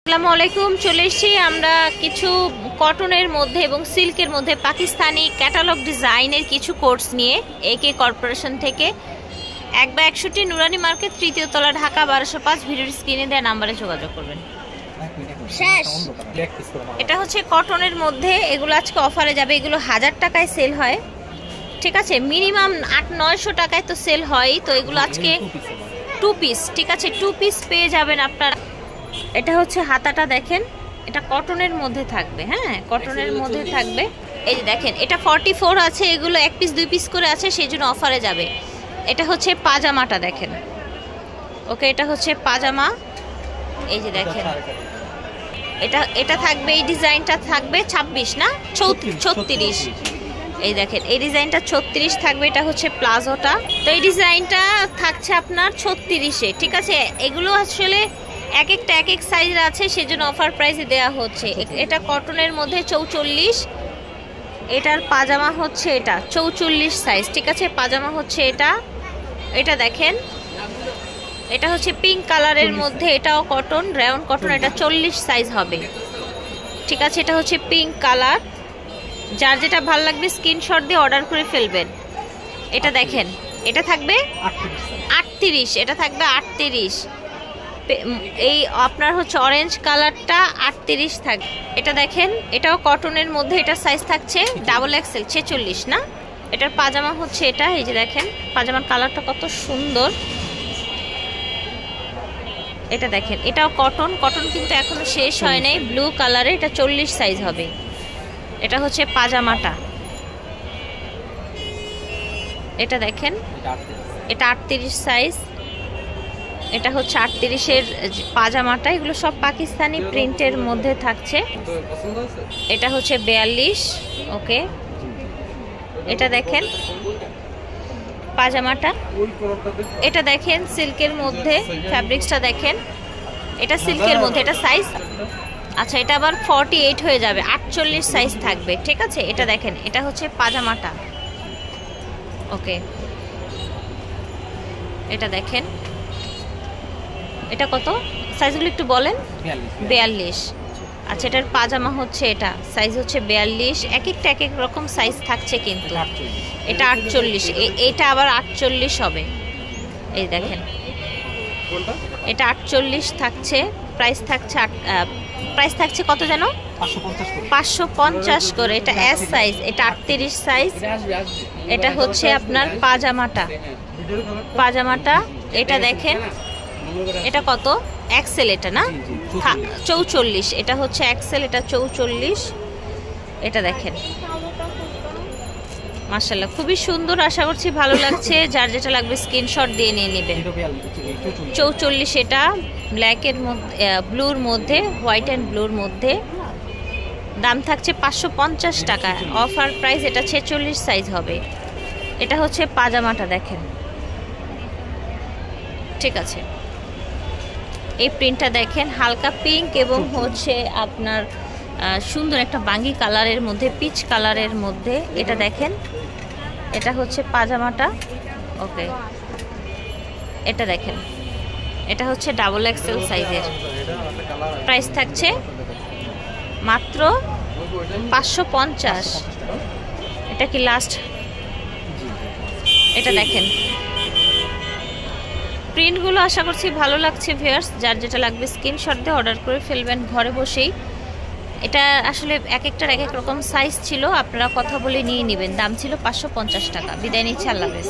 আসসালামু আলাইকুম। চলে এসেছি আমরা কিছু কটনের মধ্যে এবং সিল্কের মধ্যে পাকিস্তানি ক্যাটালগ ডিজাইনের কিছু কোর্স নিয়ে একে কর্পোরেশন থেকে 1/61 নুরানি মার্কেট, তৃতীয় তলা, ঢাকা 1205। ভিডিওর স্ক্রিনে দেওয়া নাম্বারে যোগাযোগ করবেন। এটা হচ্ছে কটনের মধ্যে, এগুলো আজকে অফারে যাবে। এগুলো 1000 টাকায় সেল হয়, ঠিক আছে, মিনিমাম 800-900 টাকায় তো সেল হয়। তো এগুলো আজকে 2 পিস, ঠিক আছে, 2 পিস পেয়ে যাবেন আপনারা। এটা হচ্ছে হাতাটা দেখেন, এটা কটনের মধ্যে থাকবে। হ্যাঁ, কটনের মধ্যে থাকবে। এই যে দেখেন, এটা 44 আছে, এগুলো 1 পিস 2 পিস করে আছে, সেই জন্য অফারে যাবে। এটা হচ্ছে পাজামাটা দেখেন, ওকে, এটা হচ্ছে পাজামা। এই যে দেখেন, এটা থাকবে, এই ডিজাইনটা থাকবে 26 না 36। এই দেখেন, এই ডিজাইনটা 36 থাকবে। এটা হচ্ছে প্লাজোটা। তো এই ডিজাইনটা থাকছে আপনার 36-এ, ঠিক আছে। এগুলো আসলে এক একটা এক এক সাইজের আছে, সেজন্য অফার প্রাইসে দেওয়া হচ্ছে। এটা কটনের মধ্যে 44, এটার পাজামা হচ্ছে এটা 44 সাইজ, ঠিক আছে। পাজামা হচ্ছে এটা দেখেন, এটা হচ্ছে পিঙ্ক কালারের মধ্যে, এটাও কটন, রাউন্ড কটন, এটা 40 সাইজ হবে, ঠিক আছে। এটা হচ্ছে পিঙ্ক কালার। যার যেটা ভালো লাগবে স্ক্রিনশট দিয়ে অর্ডার করে ফেলবেন। এটা দেখেন, এটা থাকবে 38, এটা থাকবে 38। এই আপনার হচ্ছে অরেঞ্জ কালারটা 38 থাকবে। এটা দেখেন, এটাও কটনের মধ্যে, এটা সাইজ থাকছে XXL 46 না। এটার পাজামা হচ্ছে এটা। এই যে দেখেন, পাজামার কালারটা কত সুন্দর। এটা দেখেন, এটাও কটন কিন্তু এখনো শেষ হয় নাই, ব্লু কালারে, এটা 40 সাইজ হবে। এটা হচ্ছে পাজামাটা। এটা দেখেন, এটা 38 সাইজ, এটা হচ্ছে 38-এর পাজামাটা। এগুলো সব পাকিস্তানি প্রিন্টের মধ্যে থাকছে। এটা হচ্ছে 42, ওকে। এটা দেখেন পাজামাটা। এটা দেখেন সিল্কের মধ্যে, ফ্যাব্রিক্সটা দেখেন, এটা সিল্কের মধ্যে, এটা সাইজ, আচ্ছা, এটা আবার 48 হয়ে যাবে, 48 সাইজ থাকবে, ঠিক আছে। এটা দেখেন, এটা হচ্ছে পাজামাটা, ওকে। এটা দেখেন, এটা কত সাইজগুলো একটু বলেন। 42, আচ্ছা। এটার পাজামা হচ্ছে এটা, সাইজ হচ্ছে 42। এক একটা এক এক রকম সাইজ থাকছে, কিন্তু এটা 48, এটা আবার 48 হবে। এই দেখেন, এটা 48 থাকছে। প্রাইস থাকছে কত যেন, 550 করে। এটা এস সাইজ, এটা 38 সাইজ। এটা হচ্ছে আপনার পাজামাটা। এটা দেখেন, এটা কত এক্সেল, এটা না 44, এটা হচ্ছে এক্সেল, এটা 44। এটা দেখেন, মাশাআল্লাহ, খুবই সুন্দর। আশা করছি ভালো লাগছে। যার যেটা লাগবে স্ক্রিনশট দিয়ে নিয়ে নেবেন। 44, এটা ব্ল্যাকের মধ্যে, ব্লুর মধ্যে, হোয়াইট অ্যান্ড ব্লুর মধ্যে। দাম থাকছে 550 টাকা, অফার প্রাইস। এটা 46 সাইজ হবে। এটা হচ্ছে পাজামাটা দেখেন, ঠিক আছে। এই প্রিন্টটা দেখেন, হালকা পিঙ্ক এবং হচ্ছে আপনার সুন্দর একটা বাঙ্গি কালারের মধ্যে, পিচ কালারের মধ্যে। এটা দেখেন, এটা হচ্ছে পাজামাটা, ওকে। এটা দেখেন, এটা হচ্ছে XXL সাইজের। প্রাইস থাকছে মাত্র 550। এটা কি লাস্ট? এটা দেখেন, প্রিন্টগুলো আশা করছি ভালো লাগছে ভিউয়ার্স। যার যেটা লাগবে স্ক্রিনশট দিয়ে অর্ডার করে ফেলবেন ঘরে বসেই। এটা আসলে এক একটার এক এক রকম সাইজ ছিল, আপনারা কথা বলে নিয়ে নেবেন। দাম ছিল 550 টাকা। বিদায় নিচ্ছি, আল্লাহ হাফেজ।